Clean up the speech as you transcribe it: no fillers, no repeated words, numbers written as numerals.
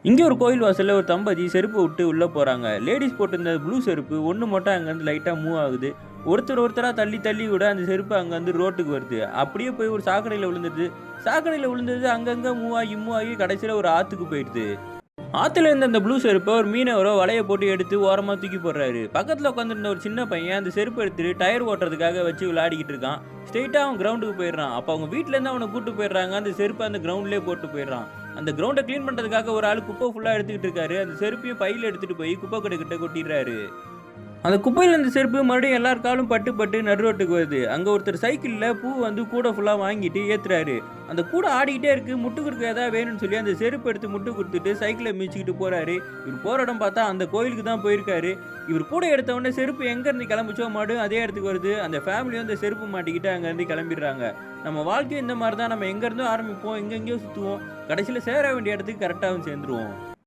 இங்கே ஒரு கோயில் வாசலில் ஒரு தம்பதி செருப்பு விட்டு உள்ளே போகிறாங்க. லேடிஸ் போட்டிருந்த ப்ளூ செருப்பு ஒன்று மட்டும் அங்கேருந்து லைட்டாக மூவ் ஆகுது. ஒருத்தராக தள்ளி தள்ளி விட அந்த செருப்பு அங்கேருந்து ரோட்டுக்கு வருது. அப்படியே போய் ஒரு சாக்கடையில் விழுந்துடுது. சாக்கடையில் விழுந்தது அங்கங்கே மூவ் ஆகி கடைசியில் ஒரு ஆற்றுக்கு போயிடுது. ஆற்றுல இருந்த அந்த ப்ளூ செருப்பை ஒரு மீனவரோ வலையை போட்டு எடுத்து ஓரமாக தூக்கி போடுறாரு. பக்கத்தில் உட்காந்துருந்த ஒரு சின்ன பையன் அந்த செருப்பு எடுத்துட்டு டயர் ஓட்டுறதுக்காக வச்சு விளையாடிக்கிட்டு இருக்கான். ஸ்ட்ரெயிட்டாக அவன் கிரவுண்டுக்கு போயிடுறான். அப்போ அவங்க வீட்டிலேருந்து அவனை கூட்டு போயிடுறாங்க. அந்த செருப்பை அந்த கிரவுண்ட்லேயே போட்டு போயிடுறான். அந்த கிரவுண்டை க்ளீன் பண்ணுறதுக்காக ஒரு ஆள் குப்பை ஃபுல்லாக எடுத்துக்கிட்டு இருக்காரு. அந்த செருப்பையும் பையில் எடுத்துகிட்டு போய் குப்பை கிட்ட கொட்டிடுறாரு. அந்த குப்பையில் இருந்த செருப்பு மறுபடியும் எல்லாருக்காலும் பட்டு நடு ரோட்டுக்கு வருது. அங்கே ஒருத்தர் சைக்கிளில் பூ கூடை ஃபுல்லாக வாங்கிட்டு ஏற்றுறாரு. அந்த கூடை ஆடிக்கிட்டே இருக்குது. முட்டு கொடுக்க ஏதாவது வேணும்னு சொல்லி அந்த செருப்பு எடுத்து முட்டு கொடுத்துட்டு சைக்கிளை மிதிச்சுக்கிட்டு போகிறாரு. இவர் போகிற இடம் பார்த்தா அந்த கோயிலுக்கு தான் போயிருக்காரு. இவர் கூட எடுத்தவொடனே செருப்பு எங்கேருந்து கிளம்பிச்சோ மாடும் அதே இடத்துக்கு வருது. அந்த ஃபேமிலியும் அந்த செருப்பு மாட்டிக்கிட்டு அங்கேருந்து கிளம்பிடுறாங்க. நம்ம வாழ்க்கையும் இந்த மாதிரி தான். நம்ம எங்கேருந்தோ ஆரம்பிப்போம், எங்கெங்கேயோ சுற்றுவோம், கடைசியில் சேர வேண்டிய இடத்துக்கு கரெக்டாகவும் சேர்ந்துருவோம்.